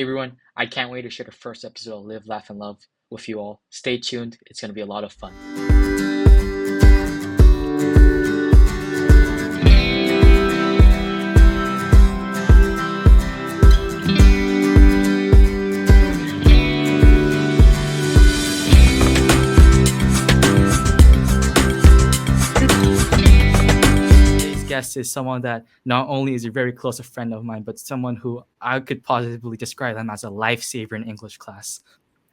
Hey everyone, I can't wait to share the first episode of Live, Laugh, and Love with you all. Stay tuned, it's going to be a lot of fun. Today's guest is someone that not only is a very close friend of mine, but someone who I could positively describe them as a lifesaver in English class.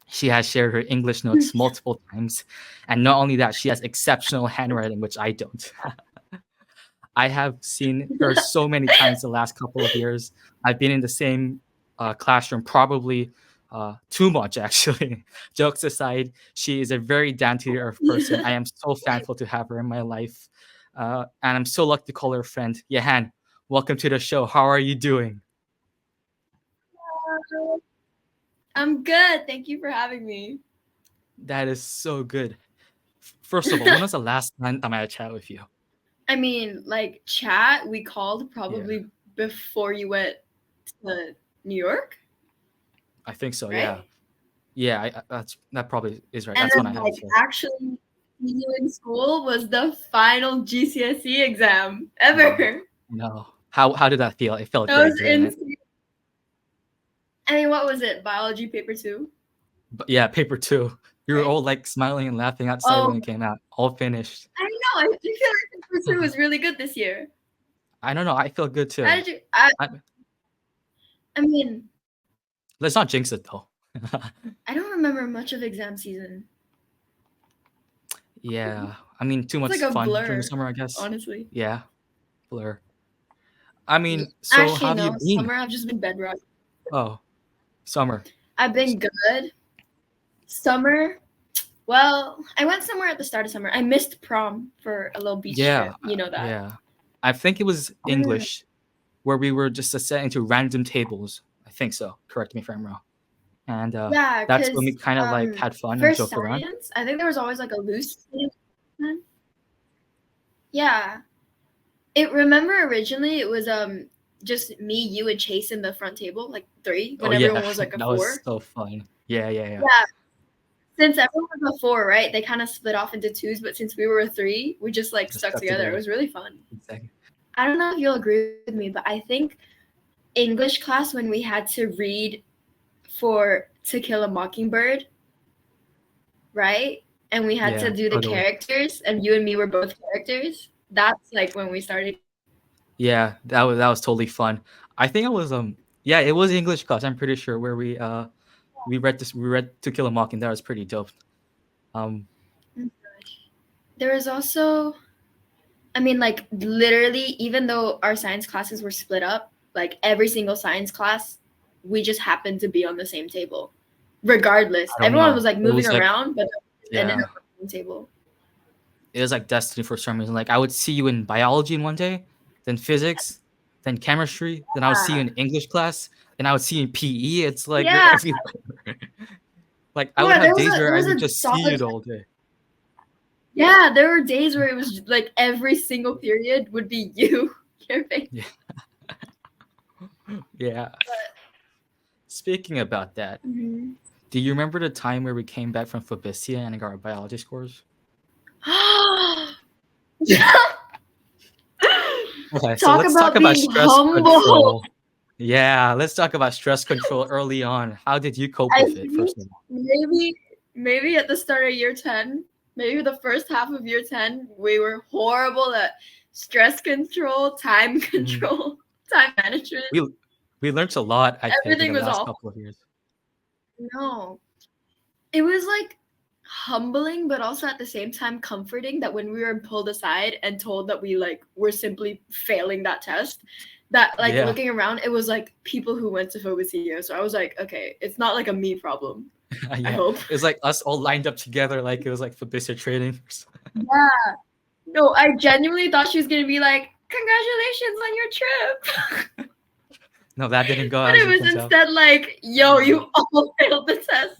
She has shared her English notes multiple times, and not only that, she has exceptional handwriting, which I don't. I have seen her so many times the last couple of years. I've been in the same classroom, probably too much actually. Jokes aside, she is a very down to earth person. I am so thankful to have her in my life, and I'm so lucky to call her a friend. Yahan, welcome to the show. How are you doing? I'm good. Thank you for having me. That is so good. First of all, when was the last time I had a chat with you? I mean, like chat, we called Yeah, probably before you went to New York, I think so. Yeah, right? yeah. That probably is right. And That's when I then had like it. actually seeing you in school was the final GCSE exam No, ever. no. How did that feel? It felt That great, was didn't it? insane. I mean, what was it? Biology paper 2? But yeah, paper two. We were Right? all like smiling and laughing outside when Oh, it came out. All finished. I know. I do feel like paper 2 was really good this year. I don't know. I feel good How too. did you? I, I mean, let's not jinx it though. I don't remember much of exam season. Yeah, I mean, too It's much like a fun during the blur, summer, I guess. honestly. Yeah, blur. I mean, so how Actually, have you no. been? Summer, I've just been bedrock. Oh, summer. I've been good. Summer, well, I went somewhere at the start of summer. I missed prom for a little beach Yeah, trip. You know that. yeah. I think it was I don't know. English where we were just assigned to random tables. I think so. Correct me if I'm wrong. And Yeah, that's when we because kind of like had fun and for joked around. science, I think there was always like a loose. Yeah. Remember originally it was just me, you, and Chase in the front table, like 3, Oh when yeah, everyone was like a that was 4. so fun. Yeah, yeah, yeah. Yeah. Since everyone was a 4, right? They kind of split off into 2s, but since we were a 3, we just like Just stuck stuck together. It together. was really fun. Exactly. I don't know if you'll agree with me, but I think English class when we had to read for To Kill a Mockingbird, right? And we had Yeah, to do the totally. characters, and you and me were both characters. That's like when we started. Yeah, that was totally fun. I think it was yeah, it was English class. I'm pretty sure where we read To Kill a Mockingbird. That was pretty dope. Um, There was also, I mean, like literally, even though our science classes were split up, like every single science class, we just happened to be on the same table. Regardless, I don't everyone know. was like It moving was like around, but ended yeah, up on the same table. it was like destiny for some reason. Like I would see you in biology in one day, then physics, then chemistry, then I would see you in English class, then I would see you in PE. It's like you're Yeah, everywhere. Like I would yeah. have days There where I was would a just see you solid. the whole day. Yeah, there were days where it was like every single period would be you, your face. Yeah. Yeah. Speaking about that, Mm-hmm. do you remember the time where we came back from Fabicia and got our biology scores? Yeah. Okay, so Talk let's talk about about being stress humble. control. Yeah, let's talk about stress control early on. How did you cope I with it, think first of all? maybe at the start of year 10, maybe the first half of year 10, we were horrible at stress control, time Mhm. control, time management. We learned a lot, I think, in Everything the was last awful. couple of years. No. It was like humbling, but also at the same time comforting that when we were pulled aside and told that we like were simply failing that test, that like Yeah. looking around, it was like people who went to Phobia. So I was like, okay, it's not like a me problem. I Yeah. hope. It's like us all lined up together like it was like Fabicia training. Yeah. No, I genuinely thought she was gonna be like, congratulations on your trip. No, that didn't go But as it it was turns out. instead like, yo, you all failed the test.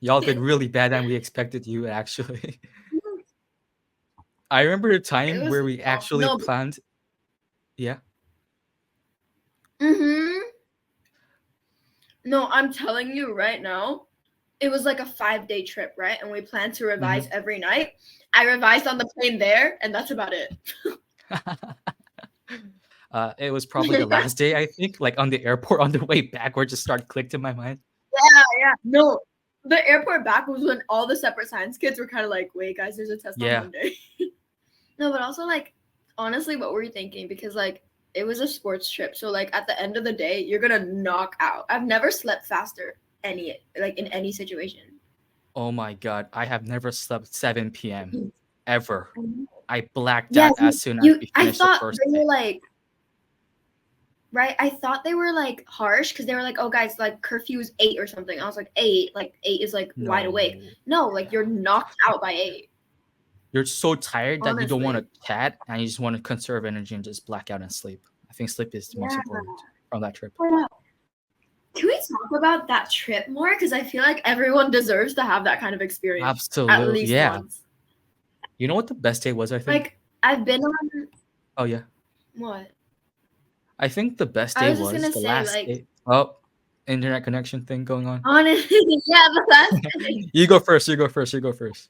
Y'all did really bad than we expected you, actually. I remember the It time was where we awful. actually No. planned. Yeah. Mm-hmm. No, I'm telling you right now, it was like a 5-day trip, right? And we planned to revise every night. I revised on the plane there, and that's about it. It was probably the last day, I think, like on the airport on the way back, where it just started clicked in my mind. Yeah. No, the airport back was when all the separate science kids were kind of like, wait, guys, there's a test on Yeah. Monday. No, but also, like, honestly, what were you thinking? Because, like, it was a sports trip. So, like, at the end of the day, you're going to knock out. I've never slept faster in any situation. Oh my god, I have never slept 7 p.m. ever. I blacked Yeah, out as soon as we I finished the thought first they day. were like, right? I thought they were like harsh because they were like, oh, guys, like curfew is 8 or something. I was like, 8? Like, 8 is like wide awake. No. No, like you're knocked out by 8. You're so tired that you don't want Honestly. to chat and you just want to conserve energy and just black out and sleep. I think sleep is the most Yeah. important from that trip. Can we talk about that trip more? Because I feel like everyone deserves to have that kind of experience. At Absolutely, least yeah. once. You know what the best day was, I think? Like, I've been on. Oh, yeah. What? I think the best I day was just was gonna the say, last like, day. Oh, internet connection thing going on. honestly, yeah, the last day. You go first. You go first. You go first.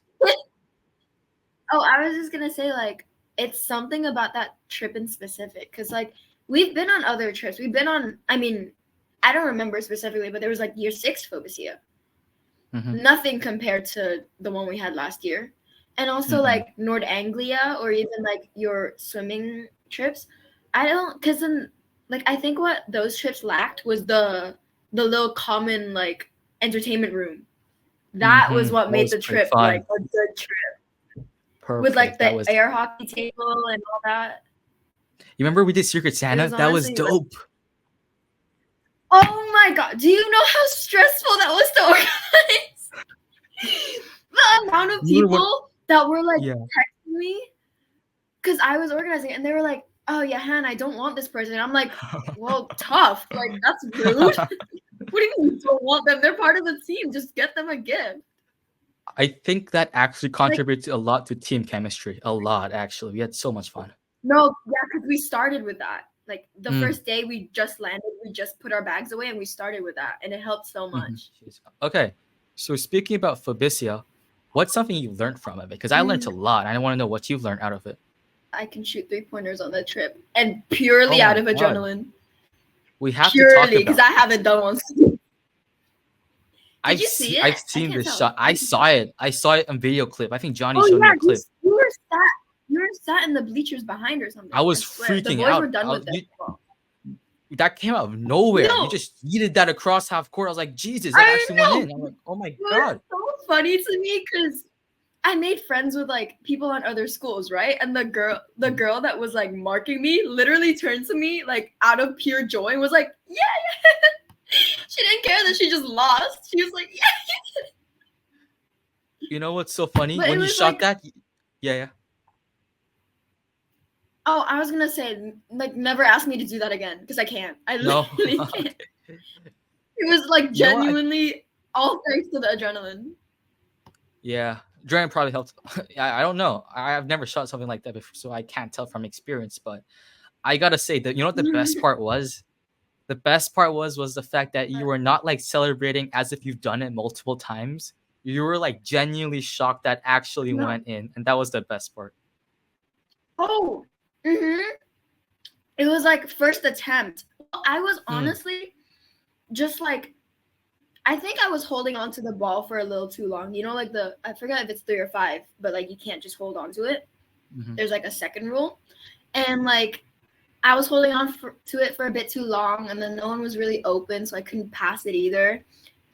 Oh, I was just gonna say, like, it's something about that trip in specific. Because, like, we've been on other trips. We've been on, I mean, I don't remember specifically, but there was, like, year 6 Phobesia. Nothing compared to the one we had last year. And also, like, Nord Anglia or even, like, your swimming trips. I don't, because then, like, I think what those trips lacked was the little common, like, entertainment room. That was what That made was the pretty trip, fun. like, a good trip. Perfect. With, like, That the was. air hockey table and all that. You remember we did Secret Santa? was That was honestly, like- dope. Oh my god! Do you know how stressful that was to organize? The amount of You were one- people that were like Yeah. texting me because I was organizing it, and they were like, "Oh yeah, Han, I don't want this person." And I'm like, "Well, tough. Like that's rude. What do you mean you don't want them? They're part of the team. Just get them a gift." I think that actually contributes a lot to team chemistry. A lot, actually. We had so much fun. No, yeah, because we started with that. Like the first day we just landed, we just put our bags away and we started with that, and it helped so much. Okay, so speaking about Phobesia, what's something you learned from it? Because I learned a lot. I want to know what you've learned out of it. I can shoot 3-pointers on the trip, and purely Oh out my of God. adrenaline. We have to Purely, talk because about. I haven't done one. I've you see it? I've I seen can't this tell. shot. I saw it. I saw it on video clip. I think Johnny Oh showed me yeah, a clip. you were sat in the bleachers behind or something. I was swear. The freaking boys out. were done with it. That came out of nowhere. No. You just yeeted that across half court. I was like, Jesus, that actually went in. I'm like, oh my God. It's so funny to me because I made friends with like people on other schools, right? And the girl that was like marking me literally turned to me like out of pure joy and was like, yeah. She didn't care that she just lost. She was like, yeah. You know what's so funny? But When it you was shot like- that, yeah. Oh, I was gonna say, like, never ask me to do that again because I can't. I No. literally can't. It was like You know what? genuinely all thanks to the adrenaline. Yeah, adrenaline probably helped. I don't know. I've never shot something like that before, so I can't tell from experience. But I gotta say that you know what the best part was? The best part was the fact that you were not like celebrating as if you've done it multiple times. You were like genuinely shocked that actually went in, and that was the best part. Oh, it was like first attempt. I was honestly just like, I think I was holding on to the ball for a little too long. You know, like I forgot if it's 3 or 5, but like you can't just hold on to it. There's like a second rule. And like I was holding on to it for a bit too long, and then no one was really open, so I couldn't pass it either.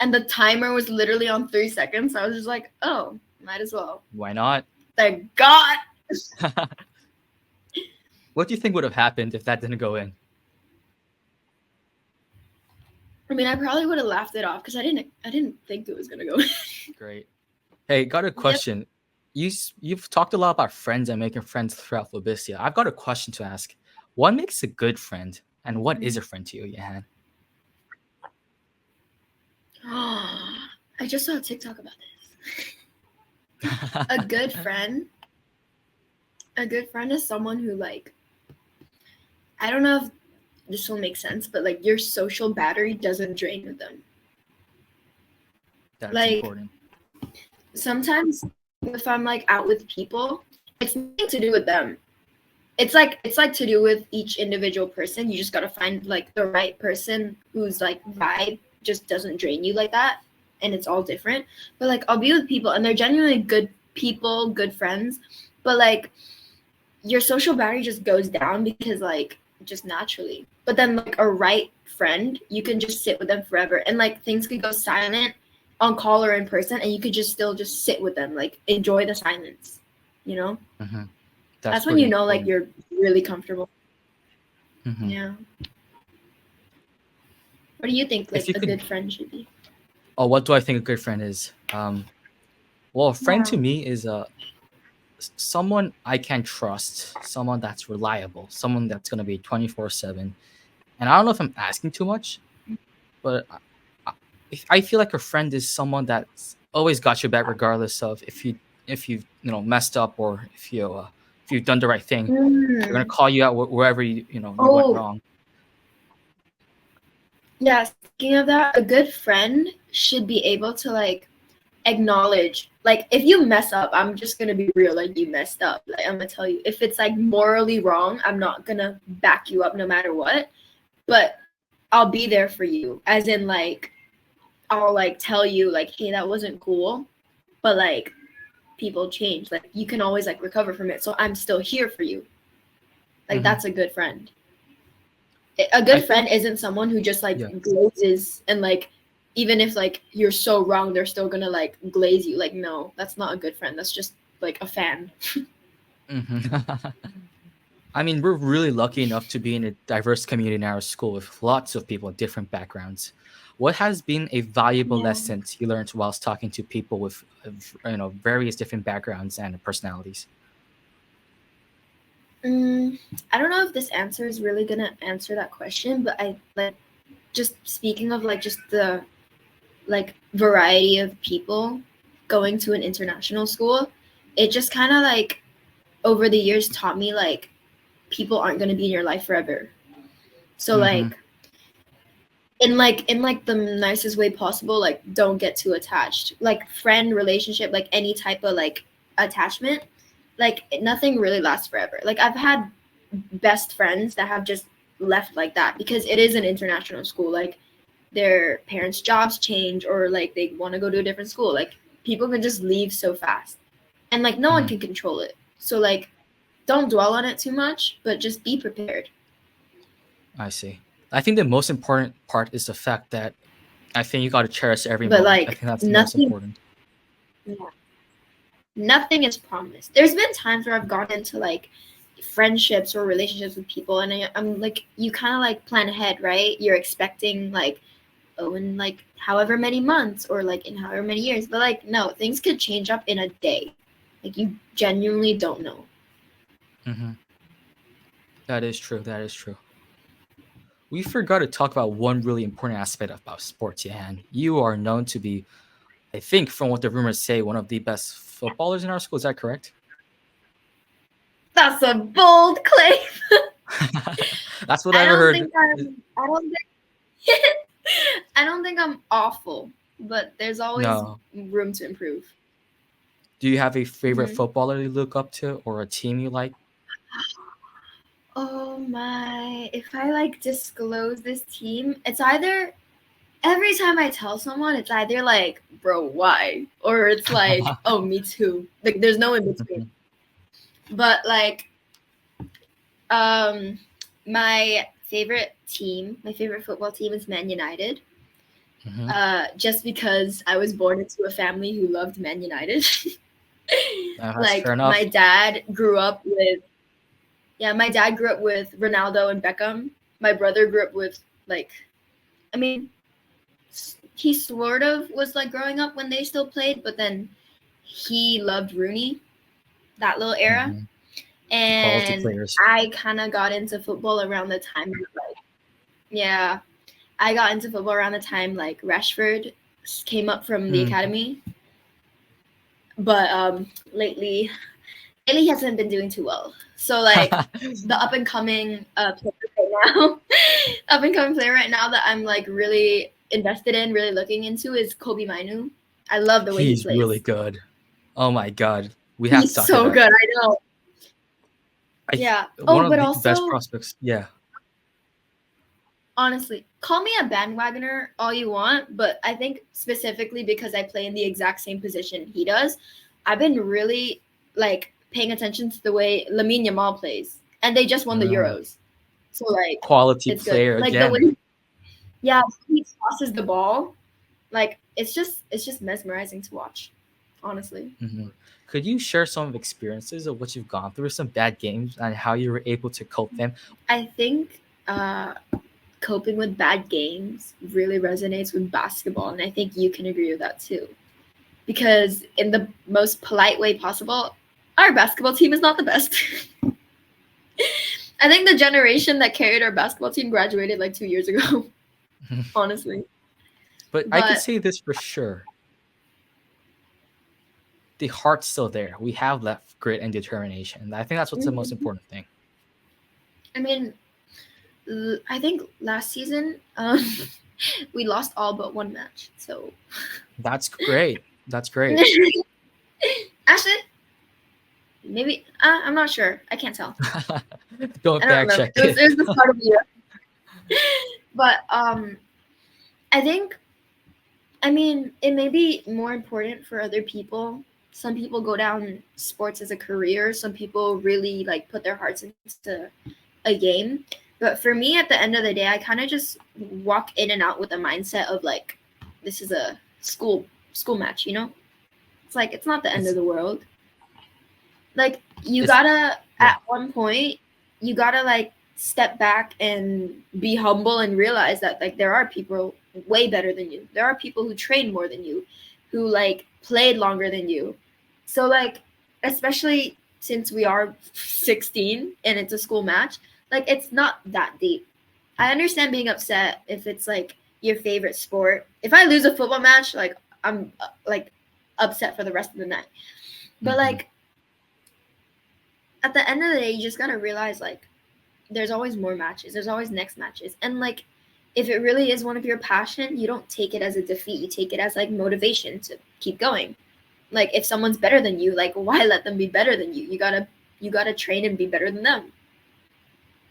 And the timer was literally on 3 seconds. So I was just like, oh, might as well. Why not? Thank God. What do you think would have happened if that didn't go in? I mean, I probably would have laughed it off because I didn't think it was gonna go in. Great. Hey, got a question. You've talked a lot about friends and making friends throughout Phobesia. I've got a question to ask. What makes a good friend, and what is a friend to you, Gia Han? I just saw a TikTok about this. A good friend is someone who, like, I don't know if this will make sense, but like your social battery doesn't drain with them. That's Like important. sometimes if I'm like out with people, it's nothing to do with them. It's like to do with each individual person. You just gotta find like the right person whose like vibe just doesn't drain you like that, and it's all different. But like I'll be with people and they're genuinely good people, good friends, but like your social battery just goes down because like just naturally. But then like a right friend, you can just sit with them forever, and like things could go silent on call or in person, and you could just still just sit with them, like enjoy the silence. You know, Hmm. That's that's when pretty you know like important. you're really comfortable. Hmm. Yeah. What do you think If like you a could, good friend should be? oh, what do I think a good friend is? Well, a friend Yeah. to me is someone I can trust, someone that's reliable, someone that's gonna be 24/7. And I don't know if I'm asking too much, but I, I feel like a friend is someone that's always got your back, regardless of if you messed up, or if you've done the right thing. They're gonna Mm. call you out wherever you went Oh, wrong. yeah. Speaking of that, a good friend should be able to like acknowledge, like if you mess up, I'm just gonna be real, like you messed up, like I'm gonna tell you if it's like morally wrong, I'm not gonna back you up no matter what, but I'll be there for you, as in like I'll like tell you like, hey, that wasn't cool, but like people change, like you can always like recover from it, so I'm still here for you. Like Hmm. that's a good friend. A I good think, friend isn't someone who just like yeah. glazes and like, even if like you're so wrong, they're still gonna like glaze you. Like no, that's not a good friend. That's just like a fan. Hmm. I mean, we're really lucky enough to be in a diverse community in our school with lots of people with different backgrounds. What has been a valuable Yeah. lesson you learned whilst talking to people with various different backgrounds and personalities? Mm, I don't know if this answer is really gonna answer that question, but I like, just speaking of like just the like variety of people going to an international school, it just kind of like over the years taught me like people aren't gonna be in your life forever. So Mm-hmm. in like the nicest way possible, like don't get too attached, like friend relationship, like any type of like attachment, like nothing really lasts forever. Like I've had best friends that have just left like that because it is an international school, like their parents jobs change or like they want to go to a different school, like people can just leave so fast, and like no one Mm-hmm. can control it, so like don't dwell on it too much, but just be prepared. I see. I think the most important part is the fact that I think you got to cherish every But moment. I like think that's the most nothing, important. nothing is promised. There's been times where I've gone into like friendships or relationships with people, and I'm like, you kind of like plan ahead, right? You're expecting like, oh, in like however many months or like in however many years, but like no, things could change up in a day. Like you genuinely don't know. Hmm. That is true. That is true. We forgot to talk about one really important aspect about sports, Yan. You are known to be, I think, from what the rumors say, one of the best footballers in our school. Is that correct? That's a bold claim. That's what I I ever don't heard. think I'm. I don't think. I don't think I'm awful, but there's always No. room to improve. Do you have a favorite Hmm. footballer you look up to or a team you like? Oh my! If I like disclose this team, it's either every time I tell someone, it's either like, bro, why? Or it's like, oh, me too. Like, there's no in between. Mhm. But like, um, my favorite team, my favorite football team is Man United. Mhm. Just because I was born into a family who loved Man United. That's fair Like, my enough. dad grew up with, yeah, my dad grew up with Ronaldo and Beckham. My brother grew up with, like, I mean, he sort of was like growing up when they still played, but then he loved Rooney, that little era. Mhm. Quality And players. I kind of got into football around the time, like, yeah, I got into football around the time like Rashford came up from the Mm. academy. But lately he hasn't been doing too well. So like the up and coming player right now, up and coming player right now that I'm like really invested in, really looking into is Kobe Mainu. I love the way he He's really plays. good. Oh my god, we have to He's talk so about. good. I know. I Yeah. one Oh, of but the best also, prospects. Yeah, honestly, call me a bandwagoner all you want, but I think specifically because I play in the exact same position he does, I've been really like paying attention to the way Lamine Yamal plays, and they just won the uh, Euros, so like quality it's good. player Like the again. way, yeah, he tosses the ball, like it's just mesmerizing to watch, honestly. Mhm. Could you share some experiences of what you've gone through, some bad games, and how you were able to cope them? I think coping with bad games really resonates with basketball, and I think you can agree with that too. Because in the most polite way possible, our basketball team is not the best. I think the generation that carried our basketball team graduated like 2 years ago, honestly. But I could But say this for sure: the heart's still there. We have left grit and determination. I think that's what's the most important thing. I mean, I think last season we lost all but one match. So That's great. That's great. actually, maybe I'm not sure. I can't tell. Don't I don't fact remember. check It was it. it was the start of the year. But I think, I mean, it may be more important for other people. Some people go down sports as a career. Some people really like put their hearts into a game. But for me, at the end of the day, I kind of just walk in and out with a mindset of like, this is a school match. It's like it's not the end of It's the world. Like you it's gotta yeah. at one point, you gotta like step back and be humble and realize that like there are people way better than you. There are people who train more than you, who like played longer than you. So like, especially since we are 16 and it's a school match, like it's not that deep. I understand being upset if it's like your favorite sport. If I lose a football match, like I'm like upset for the rest of the night. But Hmm. like at the end of the day, you just gotta realize like there's always more matches. There's always next matches. And like if it really is one of your passion, you don't take it as a defeat. You take it as like motivation to keep going. Like if someone's better than you, like why let them be better than you? You gotta train and be better than them.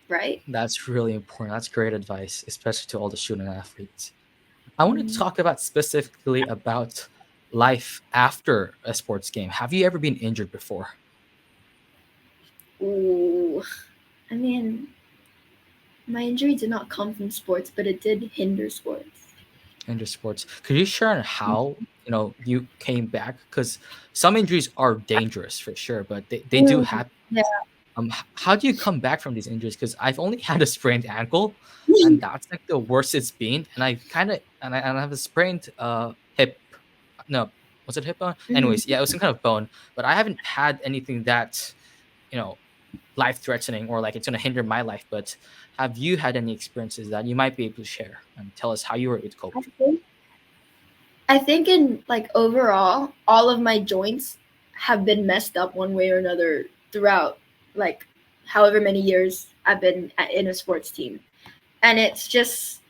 Right? That's really important. That's great advice, especially to all the student athletes. I want to talk about specifically about life after a sports game. Have you ever been injured before? Ooh. I mean, my injury did not come from sports, but it did hinder sports. Injured sports. Could you share on how you came back? Because some injuries are dangerous for sure, but they do Mm, happen. yeah. How do you come back from these injuries? Because I've only had a sprained ankle, and that's like the worst it's been. And I kind of and I have a sprained hip. No, was it hip bone? Mhm. Anyways, yeah, it was some kind of bone. But I haven't had anything that you know life threatening or like it's gonna hinder my life. But have you had any experiences that you might be able to share and tell us how you were able to cope? I think I think in like overall, all of my joints have been messed up one way or another throughout like however many years I've been in a sports team. And it's just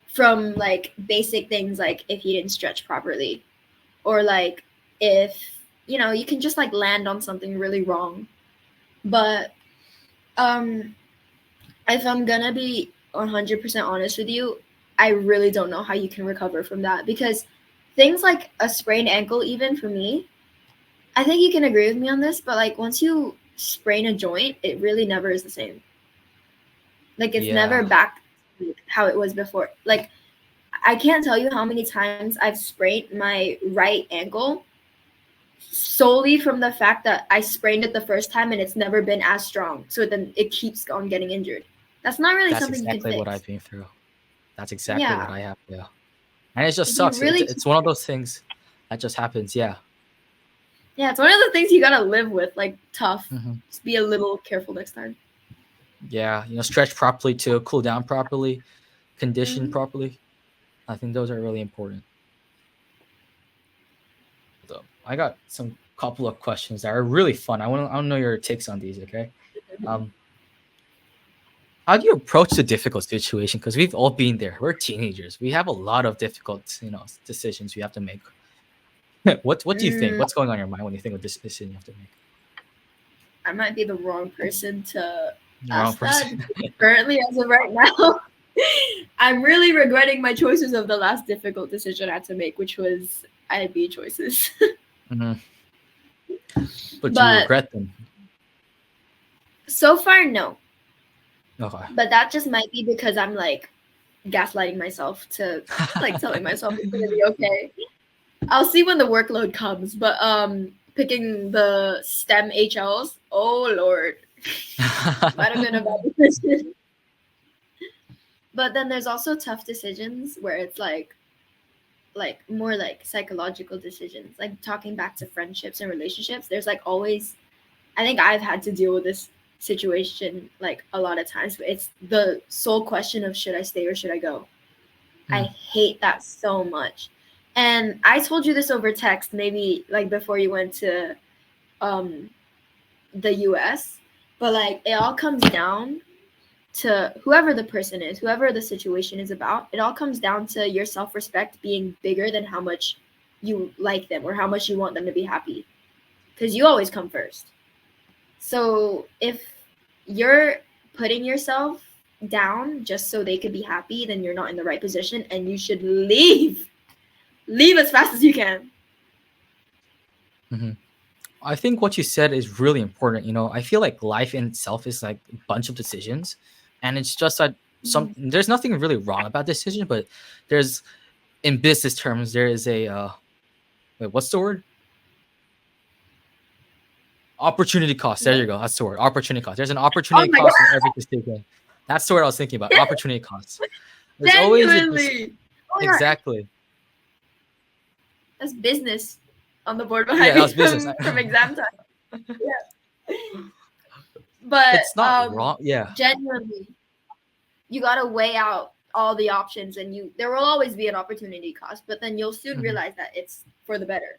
from like basic things like if you didn't stretch properly or like if you can just like land on something really wrong. But um if I'm gonna be 100% honest with you, I really don't know how you can recover from that because things like a sprained ankle, even for me, I think you can agree with me on this, but like once you sprain a joint, it really never is the same. Like it's Yeah, never back to how it was before. Like I can't tell you how many times I've sprained my right ankle solely from the fact that I sprained it the first time and it's never been as strong. So then it keeps on getting injured. That's not really that's something you can exactly what fix. I've been through. That's exactly what Yeah. I have. Yeah, and it just Like you sucks. It's really, it's one of those things that just happens. Yeah. yeah, it's one of the things you gotta live with, like tough. Hmm. Just be a little careful next time. Yeah, stretch properly too, cool down properly, condition Mhm. properly. I think those are really important. So I got some couple of questions that are really fun. I want to know your takes on these. Okay. Um, how do you approach the difficult situation? Because we've all been there. We're teenagers. We have a lot of difficult, decisions we have to make. What do you think? Mm, What's going on in your mind when you think of this decision you have to make? I might be the wrong person to The wrong ask that. person. Currently, as of right now, I'm really regretting my choices of the last difficult decision I had to make, which was IB choices. Mhm. But you But regret them. so far, no. Okay. But that just might be because I'm like gaslighting myself to like telling myself it's gonna be okay. I'll see when the workload comes. But picking the STEM HLs, oh lord, might have been a bad decision. But then there's also tough decisions where it's like more like psychological decisions, like talking back to friendships and relationships. There's like always, I think I've had to deal with this situation like a lot of times, but it's the sole question of should I stay or should I go. I Mm, hate that so much. And I told you this over text, maybe like before you went to um the US, but like it all comes down to whoever the person is, whoever the situation is about. It all comes down to your self-respect being bigger than how much you like them or how much you want them to be happy, because you always come first. So if you're putting yourself down just so they could be happy, then you're not in the right position and you should leave. Leave as fast as you can. mhm. I think what you said is really important. I feel like life in itself is like a bunch of decisions, and it's just that there's nothing really wrong about decision, but there's in business terms there is a wait, what's the word? Opportunity cost. There you What? go. That's the word. Opportunity cost. There's an Oh opportunity my god, cost in every decision. That's the word I was thinking about. Opportunity cost. There's always a genuinely. Oh my god, exactly. that's business on the board behind Yeah, that me was business. from exam time. Yeah. But It's not wrong. Yeah. genuinely, you got to weigh out all the options, and there will always be an opportunity cost, but then you'll soon Mhm. realize that it's for the better.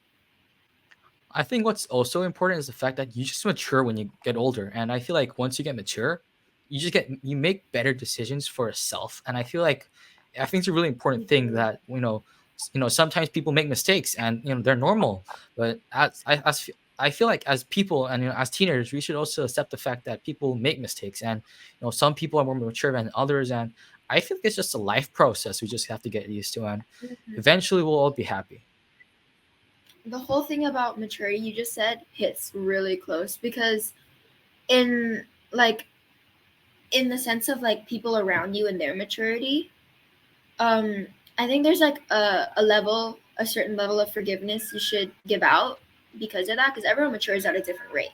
I think what's also important is the fact that you just mature when you get older, and I feel like once you get mature, you make better decisions for yourself. And I think it's a really important thing Mhm. that sometimes people make mistakes, and they're normal. But I feel like as people and as teenagers, we should also accept the fact that people make mistakes, and some people are more mature than others, and I feel like it's just a life process we just have to get used to, and Mhm. eventually we'll all be happy. The whole thing about maturity you just said hits really close, because in like in the sense of like people around you and their maturity, um I think there's like a certain level of forgiveness you should give out because of that, because everyone matures at a different rate.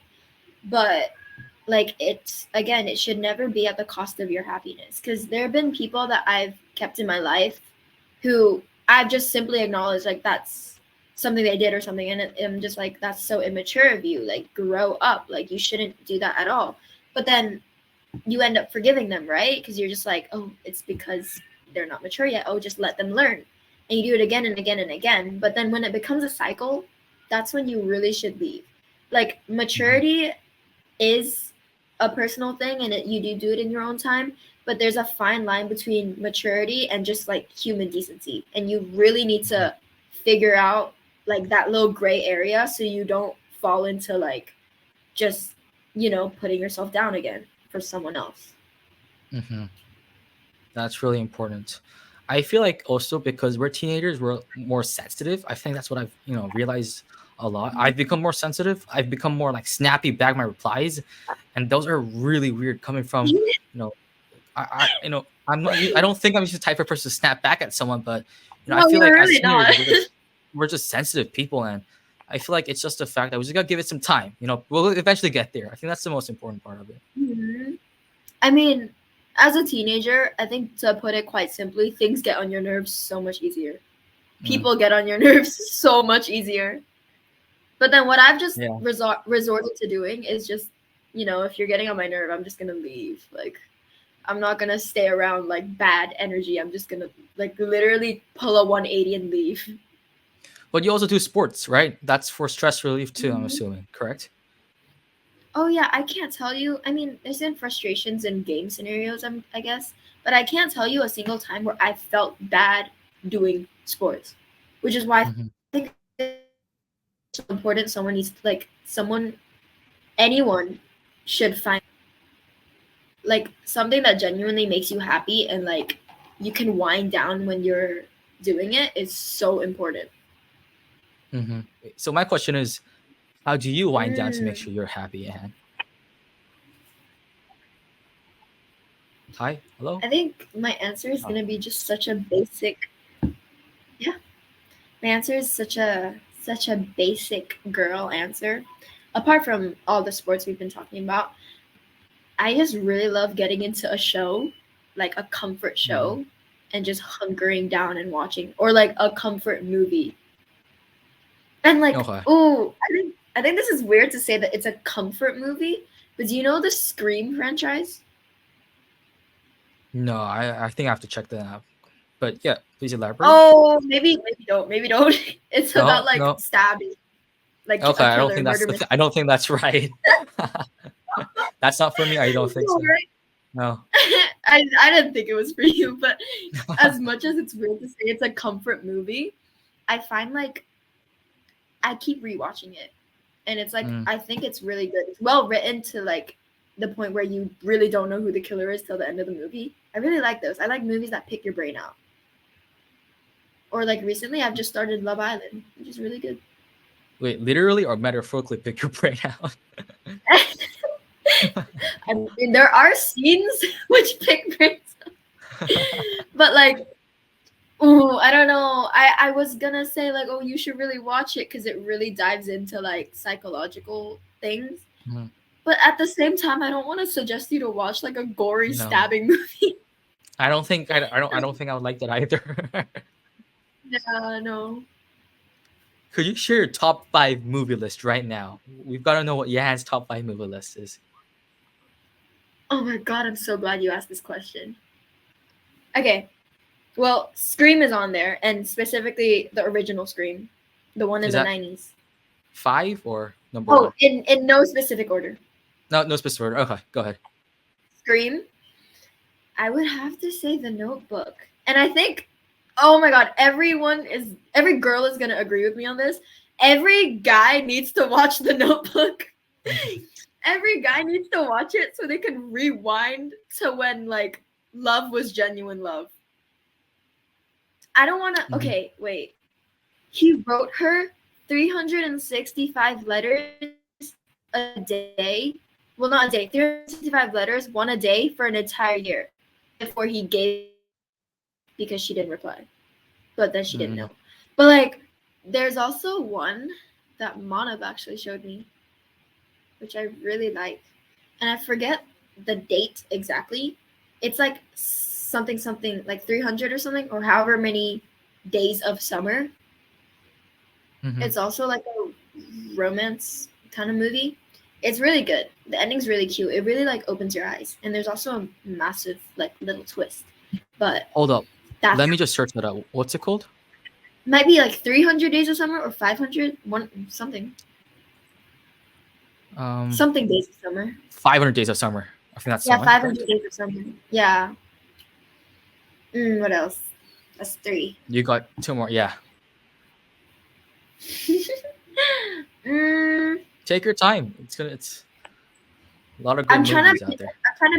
But like, it's again, it should never be at the cost of your happiness, because there have been people that I've kept in my life who I've just simply acknowledged like that's something they did or something, and I'm just like, that's so immature of you, like grow up, like you shouldn't do that at all. But then you end up forgiving them, right? Because you're just like, oh, it's because they're not mature yet. Oh, just let them learn. And you do it again and again and again. But then when it becomes a cycle, that's when you really should leave. Like, Mhm. maturity is a personal thing, and you do it in your own time. But there's a fine line between maturity and just like human decency. And you really need Mhm. to figure out like that little gray area so you don't fall into like just, putting yourself down again for someone else. Mhm. That's really important. I feel like also because we're teenagers, we're more sensitive. I think that's what I've realized a lot. I've become more sensitive. I've become more like snappy back my replies, and those are really weird coming from you know I'm not. I don't think I'm just the type of person to snap back at someone, but I No, feel like you're as really not. teenagers, we're just sensitive people, and I feel like it's just the fact that we just gotta give it some time. We'll eventually get there. I think that's the most important part of it. Mhm. I mean, as a teenager, I think, to put it quite simply, things get on your nerves so much easier. Mm, People get on your nerves so much easier. But then what I've just yeah. resorted to doing is just, if you're getting on my nerve, I'm just gonna leave. Like, I'm not gonna stay around like bad energy. I'm just gonna like literally pull a 180 and leave. But you also do sports, right? That's for stress relief too, I'm Mhm. assuming, correct? Oh yeah, I can't tell you. I mean, there's been frustrations in game scenarios, I guess, but I can't tell you a single time where I felt bad doing sports, which is why I Hmm. think it's so important. so important. Someone needs to, like, anyone should find like something that genuinely makes you happy and like you can wind down when you're doing it is so important. Mm-hmm. So my question is, how do you wind down to make Mm, sure you're happy, Anne? Hi, hello. I think my answer is Oh. gonna be just such a basic. Yeah, my answer is such a basic girl answer. Apart from all the sports we've been talking about, I just really love getting into a show, like a comfort Mm-hmm. show, and just hunkering down and watching, or like a comfort movie. And like, Okay. oh, I think this is weird to say that it's a comfort movie, but do you know the Scream franchise? No, I think I have to check that out. But yeah, please elaborate. Oh, maybe don't. It's about No, like no. stabbing, like Okay, a I don't killer, think that's murder mystery. I don't think that's right. That's not for me. I don't think No, so. right? No. I didn't think it was for you, but as much as it's weird to say it's a comfort movie, I find like I keep rewatching it, and it's like Mm. I think it's really good. It's well written to like the point where you really don't know who the killer is till the end of the movie. I really like those. I like movies that pick your brain out. Or like recently, I've just started Love Island, which is really good. Wait, literally or metaphorically pick your brain out? I mean, there are scenes which pick brains, but like, oh, I don't know. I was gonna say like, oh, you should really watch it because it really dives into like psychological things. Mhm. But at the same time, I don't want to suggest you to watch like a gory No, stabbing movie. I don't think I would like that either. Yeah, no. Could you share your top 5 movie list right now? We've got to know what Yahan's top 5 movie list is. Oh my god, I'm so glad you asked this question. Okay, well, Scream is on there, and specifically the original Scream, the one in Is the that 90s. 5 or number Oh, one? in no specific order. No, no specific order. Okay, go ahead. Scream, I would have to say The Notebook. And I think, oh my god, every girl is gonna agree with me on this. Every guy needs to watch The Notebook. Every guy needs to watch it so they can rewind to when like love was genuine love. I don't want to. Mhm. Okay, wait. He wrote her 365 letters a day. Well, not a day. 365 letters, one a day for an entire year before he gave because she didn't reply. But then she didn't Mhm. know. But like, there's also one that Manav actually showed me, which I really like, and I forget the date exactly. It's like something like 300 or something, or however many days of summer. Mhm. It's also like a romance kind of movie. It's really good. The ending's really cute. It really like opens your eyes, and there's also a massive like little twist. But Hold up. that Let me just search that out. What's it called? might be like 300 days of summer or 500 one something Um, something days of summer. 500 Days of Summer. I think that's the Yeah, one, 500 right? days of summer. Yeah. What else? That's 3. You got 2 more. Yeah. mm, Take your time. It's a lot of good I'm trying movies to out there.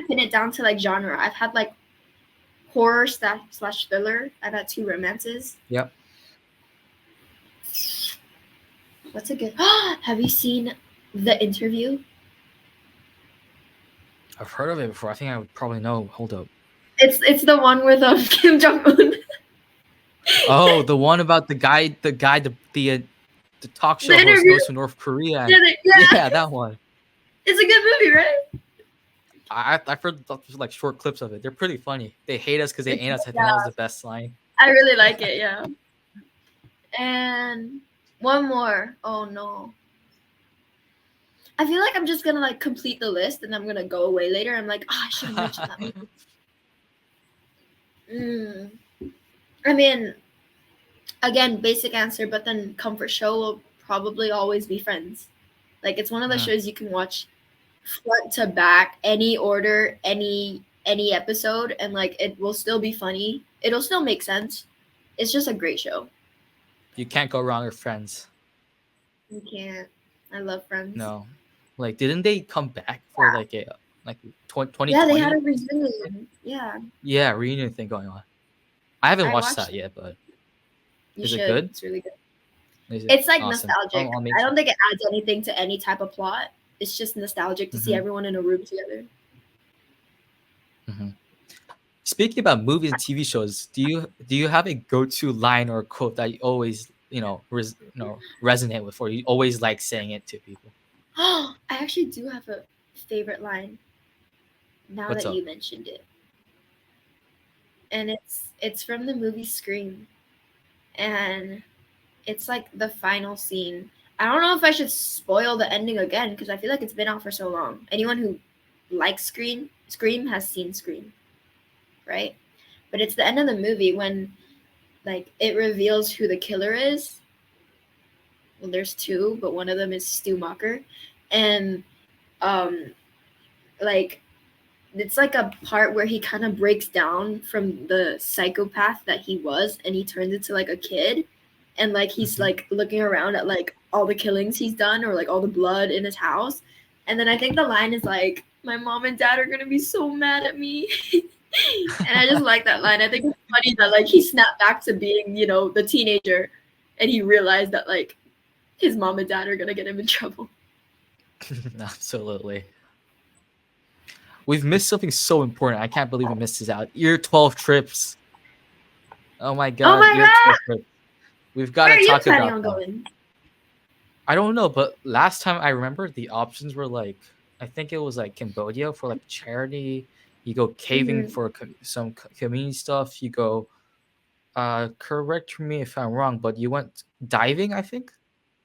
pin it down to like genre. I've had like horror slash thriller. I've had 2 romances. Yep. What's a good? Have you seen The Interview? I've heard of it before. I think I would probably know. Hold up. It's the one with Kim Jong Un. Oh, the one about the talk The show host Interview. goes to North Korea. Yeah, And, yeah. yeah, that one. It's a good movie, right? I've heard like short clips of it. They're pretty funny. They hate us because they ain't us. I think that Yeah, was the best line. I really like it. Yeah. And one more. Oh no. I feel like I'm just gonna like complete the list and I'm gonna go away later. I'm like, I should have mentioned that movie. I mean, again, basic answer, but then comfort show will probably always be Friends. Like it's one of the shows you can watch front to back, any order, any episode, and like it will still be funny. It'll still make sense. It's just a great show. You can't go wrong with Friends. You can't. I love Friends. No, like didn't they come back for like a like Yeah, they had 2020? a reunion. Yeah, Yeah, reunion thing going on. I haven't I watched watched that it. yet, but You is it should. good? It's really good. Is it It's like awesome? nostalgic. I'll make I sure. don't think it adds anything to any type of plot. It's just nostalgic to see Hmm. everyone in a room together. Hmm. Speaking about movies and TV shows, do you have a go-to line or quote that you always resonate with, or you always like saying it to people? Oh, I actually do have a favorite line now What's that up? you mentioned it. And it's from the movie Scream. And it's like the final scene. I don't know if I should spoil the ending again because I feel like it's been out for so long. Anyone who likes Scream has seen Scream, right? But it's the end of the movie when like it reveals who the killer is. Well, there's two, but one of them is Stu Macher, and um, like it's like a part where he kind of breaks down from the psychopath that he was, and he turns into like a kid, and like he's Hmm. like looking around at like all the killings he's done or like all the blood in his house, and then I think the line is like, "My mom and dad are gonna be so mad at me." And I just like that line. I think it's funny that like he snapped back to being, the teenager, and he realized that like his mom and dad are gonna get him in trouble. Absolutely. We've missed something so important. I can't believe we missed this out. Year 12 trips. Oh my Oh god, my year god! 12 trips. We've got Where to are you talk planning about on them. going? I don't know, but last time I remember the options were like, I think it was like Cambodia for like charity. You go caving Mm-hmm. for some community stuff. You go, correct me if I'm wrong, but you went diving, I think?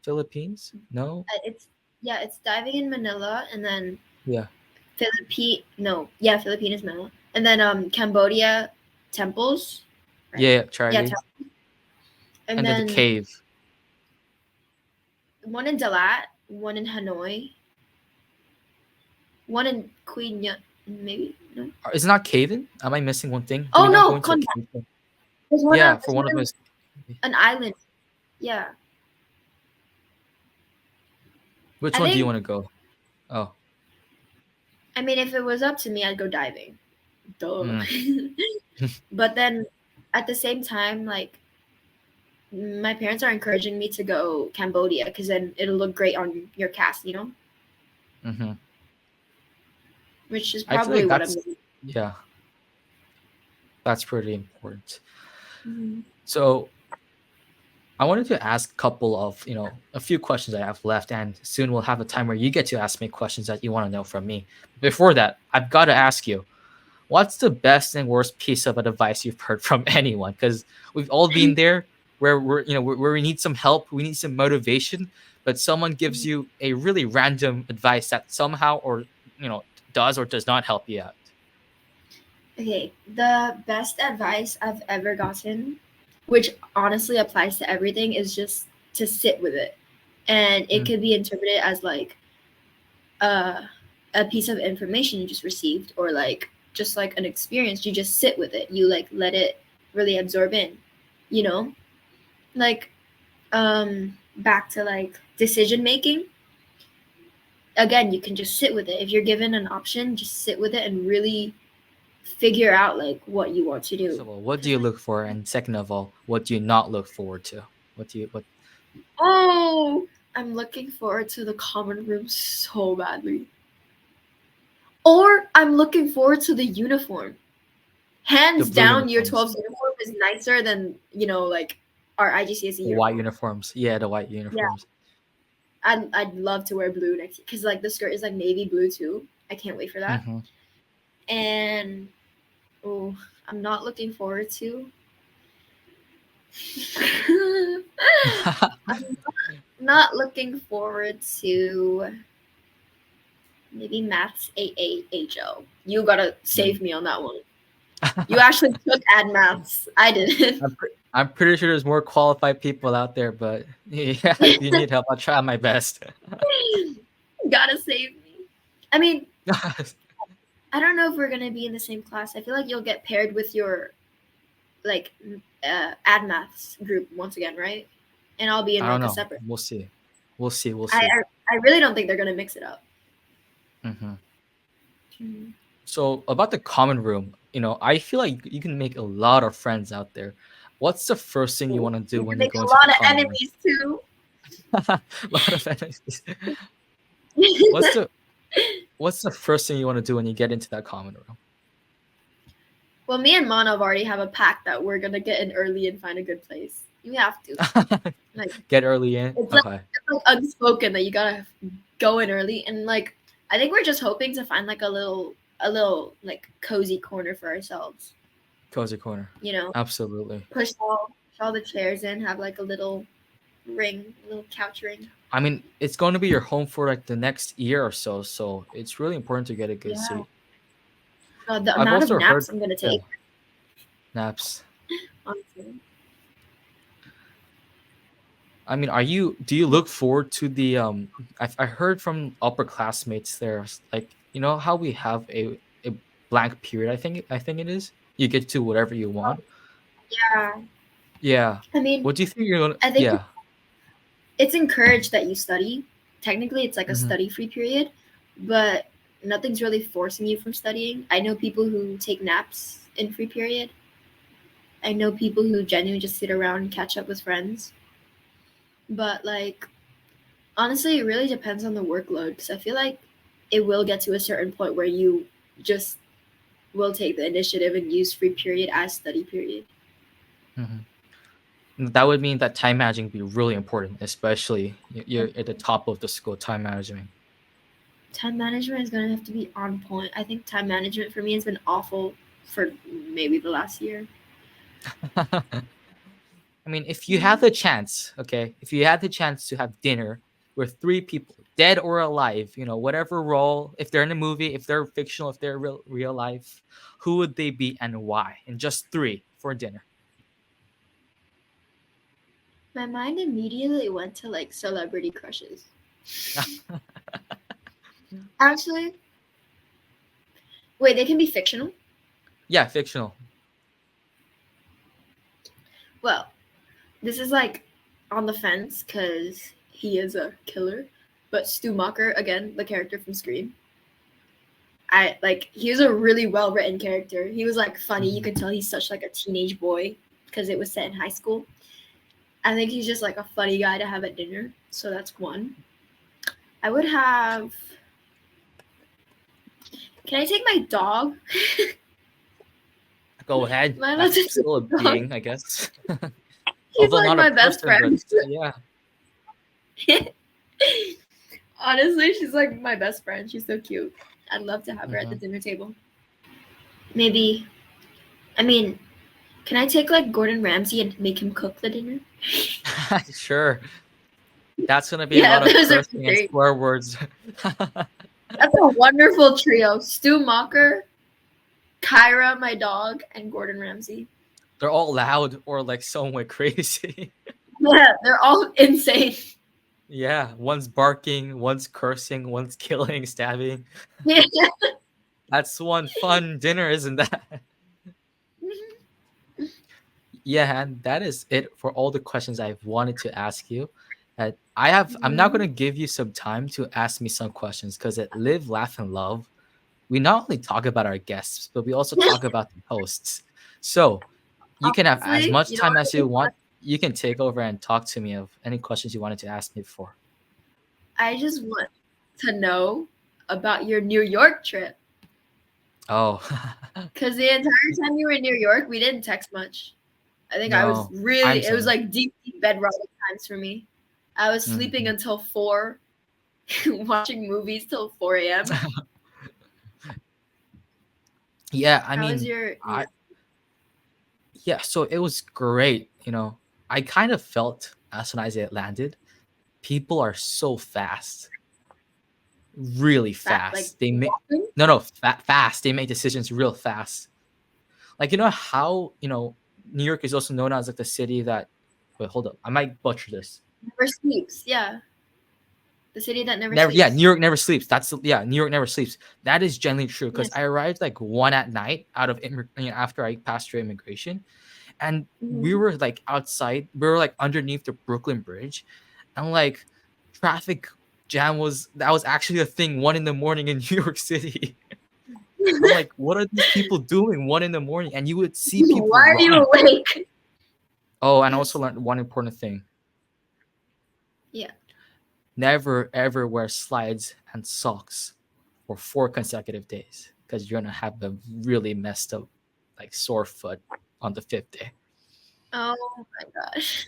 Philippines? No? It's yeah, it's diving in Manila, and then Yeah. Philippine is Manila, and then Cambodia temples, right? Yeah, Yeah, Charlie. and And then the then cave. one in Dalat, one in Hanoi, one in Queen Nhut, maybe no. Is it not caving? Am I missing one thing? Do we Oh not go no, into a Konjac. cave? Yeah, for There's one one of in those. an island. Yeah, Which I one do you think. want to go? Oh. I mean, if it was up to me, I'd go diving. Duh. Mm. But then, at the same time, like my parents are encouraging me to go Cambodia because then it'll look great on your cast, Hmm. which is I feel probably like what I'm that's, doing. yeah, that's pretty important. Mm-hmm. So I wanted to ask a couple of, a few questions I have left, and soon we'll have a time where you get to ask me questions that you want to know from me. Before that, I've got to ask you, what's the best and worst piece of advice you've heard from anyone? Because we've all been there where where we need some help, we need some motivation, but someone gives you a really random advice that somehow or does or does not help you out. Okay, the best advice I've ever gotten, which honestly applies to everything, is just to sit with it. And it Mm, could be interpreted as like uh, a piece of information you just received, or like just like an experience. You just sit with it. You like let it really absorb in, you know? Like back to like decision making. Again, you can just sit with it. If you're given an option, just sit with it and really figure out like what you want to First do. of all, what do Because you like, look for, and second of all, what do you not look forward to? What oh, I'm looking forward to the common room so badly. Or I'm looking forward to the uniform. The Hands blue down, year uniforms, 12's uniform is nicer than, like our IGCSE the white uniform. uniforms, yeah, the white Yeah, uniforms. I'd love to wear blue next year because like the skirt is like navy blue too. I can't wait for that. Hmm. And oh, I'm not looking forward to. I'm not looking forward to maybe maths AAHO. You gotta save me on that one. You actually took ad maths. I didn't. I'm pretty sure there's more qualified people out there, but yeah, if you need help, I'll try my best. Gotta save me. I mean, I don't know if we're gonna be in the same class. I feel like you'll get paired with your like ad maths group once again, right? And I'll be in I don't like a know. separate. We'll see. We'll see. We'll I see. I, I really don't think they're gonna mix it up. Hmm. Mhm. So about the common room, I feel like you can make a lot of friends out there. What's the first thing you want to do You can when you make go a into the lot of common room? enemies too. A lot of enemies. What's the What's the first thing you want to do when you get into that common room? Well, me and Manav already have a pact that we're gonna get in early and find a good place. You have to. Like Get early in. it's like Okay. it's like unspoken that you gotta go in early, and like I think we're just hoping to find like a little like cozy corner for ourselves. Cozy corner. You know, Absolutely. push all the chairs in, have like a little couch ring. I mean, it's going to be your home for like the next year or so, so it's really important to get a good Yeah. seat. The I've amount of also heard, naps I'm gonna yeah, take, naps. honestly. I mean, do you look forward to the I heard from upperclassmates there, like, how we have a blank period, I think it is. You get to whatever you want. Yeah. Yeah. I mean, What do you think you're gonna I think yeah. it's encouraged that you study. Technically, it's like a Hmm. study free period, but nothing's really forcing you from studying. I know people who take naps in free period. I know people who genuinely just sit around and catch up with friends. But like honestly, it really depends on the workload because I feel like it will get to a certain point where you just will take the initiative and use free period as study period. Hmm. That would mean that time managing would be really important, especially you're at the top of the school. Time management. Time management is going to have to be on point. I think time management for me has been awful for maybe the last year. I mean, if you had the chance, okay, if you had the chance to have dinner with three people, dead or alive, whatever role, if they're in a movie, if they're fictional, if they're real life, who would they be and why? And just three for dinner. My mind immediately went to like celebrity crushes. Actually, wait, they can be fictional? Yeah, fictional. Well, this is like on the fence because he is a killer. But Stu Macher, again, the character from Scream, I like he was a really well written character. He was like funny. You Mhm. could tell he's such like a teenage boy because it was set in high school. I think he's just like a funny guy to have at dinner. So that's one. I would have. Can I take my dog? Go ahead. Am I allowed That's to take still a my dog? being, I guess. He's Although like not a my best person, but friend. yeah. Honestly, she's like my best friend. She's so cute. I'd love to have her at the Hmm. dinner table. Maybe. I mean, can I take like Gordon Ramsay and make him cook the dinner? Sure. That's gonna be a Yeah, lot of those are cursing and great. swear words. That's a wonderful trio. Stu Macher, Kyra, my dog, and Gordon Ramsay. They're all loud or like somewhat crazy. Yeah, they're all insane. Yeah, one's barking, one's cursing, one's killing, stabbing. Yeah. That's one fun dinner, isn't that? Yeah, and that is it for all the questions I've wanted to ask you. I'm now gonna give you some time to ask me some questions because at Live, Laugh, and Love, we not only talk about our guests, but we also talk about the hosts. So you can have as Honestly, much you know time what as would you be fun? want. You can take over and talk to me of any questions you wanted to ask me before. I just want to know about your New York trip. Oh, Because the entire time you were in New York, we didn't text much. I think I was no, I'm really, it was sorry. like deep, deep bedrock times for me. I was sleeping Mhm. until 4, watching movies till 4 a.m. Yeah, I How was mean, your New I York? yeah, so it was great. I kind of felt as soon as it landed, people are so fast, really Like fast. They make walking? no, no, fast. They make decisions real fast. Like how New York is also known as like the city that. Wait, hold up. I might butcher this. Never sleeps. Yeah. The city that never Never, yeah, New sleeps. York never sleeps. New York never sleeps. That is generally true because Yes. I arrived like 1 at night after I passed through immigration, and we Hmm. were like outside. We were like underneath the Brooklyn Bridge, and like traffic jam was actually a thing 1 in the morning in New York City. I'm like, what are these people doing 1 in the morning? And you would see Why people are you run. awake? Oh, and I Yes. also learned one important thing: Yeah. never ever wear slides and socks for 4 consecutive days, because you're gonna have a really messed up, like, sore foot on the fifth day. Oh my gosh.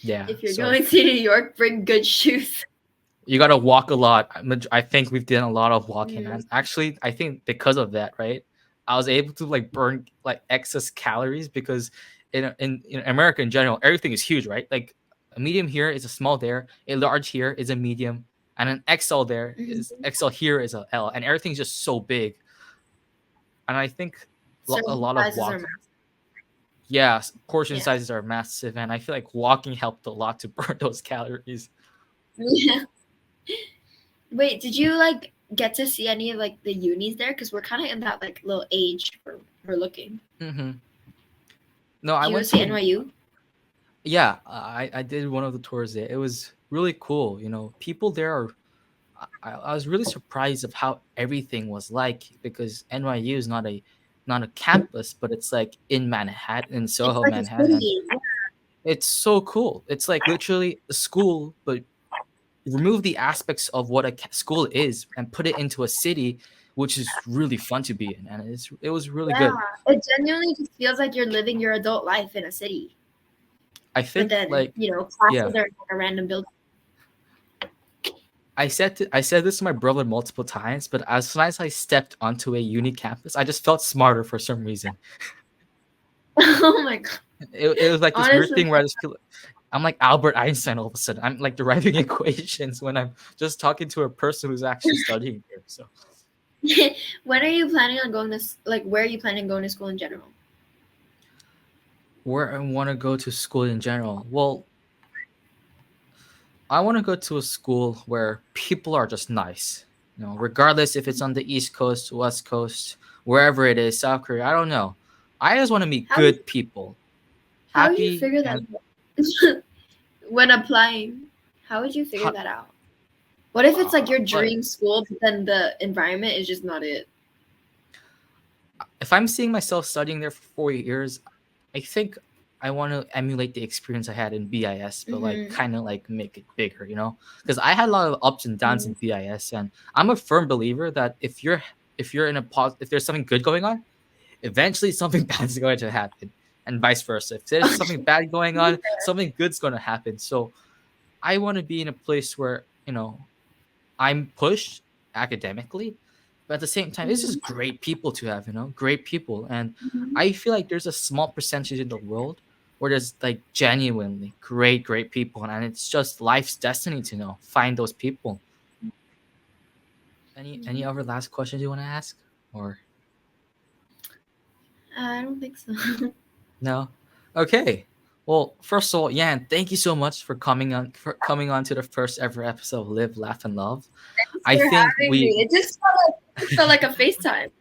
Yeah, If you're so going to New York, bring good shoes. you gotta walk a lot. I think we've done a lot of walking, Mm. and actually, I think because of that, right, I was able to like burn like excess calories, because in America in general, everything is huge, right? Like a medium here is a small there, a large here is a medium, and an XL there is Mhm. XL here is a L, and everything's just so big. And I think a Serving lot of sizes are walking, massive. yeah, portion Yeah. sizes are massive, and I feel like walking helped a lot to burn those calories. Yeah. Wait, did you like get to see any of like the unis there? Because we're kind of in that like little age for looking. Hmm. No, I Did you go went see to, NYU? yeah, I did one of the tours there. It was really cool. People there are. I was really surprised of how everything was like, because NYU is not a campus, but it's like in Manhattan, in It's Soho, like a Manhattan, and city. it's so cool. It's like literally a school, but remove the aspects of what a school is and put it into a city, which is really fun to be in, and it was really Yeah. good. It genuinely just feels like you're living your adult life in a city. I But think, then, like, classes yeah, are in like a random building. I said this to my brother multiple times, but as soon as I stepped onto a uni campus, I just felt smarter for some reason. Oh my god. It was like this weird Honestly, thing where I just feel I'm like Albert Einstein all of a sudden. I'm like deriving equations when I'm just talking to a person who's actually studying here. So when are you planning on going to like where are you planning on going to school in general? where I want to go to school in general, well, I want to go to a school where people are just nice. Regardless if it's on the East Coast, West Coast, wherever it is, South Korea, I don't know. I just want to meet How good people, how would you happy, figure that and out? When applying? How would you figure hot. that out? What if it's like your But dream school, but then the environment is just not it? if I'm seeing myself studying there for 4 years, I think I want to emulate the experience I had in BIS, but like Mm-hmm. kind of like make it bigger, Because I had a lot of ups and downs in BIS, and I'm a firm believer that if you're in if there's something good going on, eventually something bad is going to happen, and vice versa. If there's something bad going on, something good's going to happen. So I want to be in a place where I'm pushed academically, but at the same time, it's just Mm-hmm. great people to have, great people. And Mm-hmm. I feel like there's a small percentage in the world where there's like genuinely great, great people, and it's just life's destiny to find those people. Any other last questions you want to ask, or I don't think so. no? Okay. Well, first of all, Yan, thank you so much for coming on to the first ever episode of Live, Laugh, and Love. Thanks I for think having me. It felt like a FaceTime.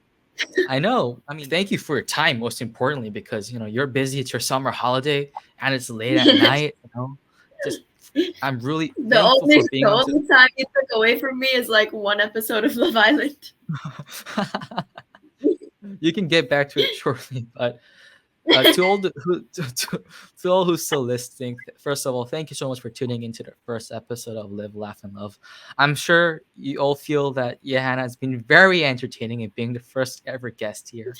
I know. I mean, thank you for your time, most importantly, because you're busy. It's your summer holiday, and it's late at night. Just I'm really the thankful only for being the on to. only time you took away from me is like one episode of Love Island. You can get back to it shortly, but to all to all who's still listening, first of all, thank you so much for tuning into the first episode of Live, Laugh, and Love. I'm sure you all feel that Johanna has been very entertaining in being the first ever guest here.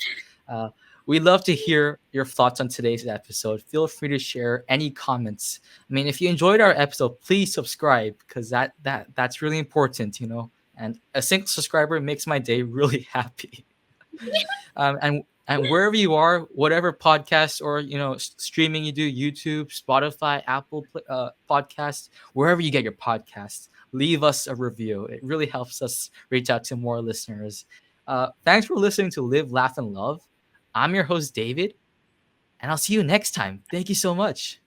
Uh, we'd love to hear your thoughts on today's episode. Feel free to share any comments. I mean, if you enjoyed our episode, please subscribe, because that's really important, And a single subscriber makes my day really happy. And wherever you are, whatever podcast or streaming you do, YouTube, Spotify, Apple podcasts, wherever you get your podcasts, leave us a review. It really helps us reach out to more listeners. Thanks for listening to Live, Laugh, and Love. I'm your host, David, and I'll see you next time. Thank you so much.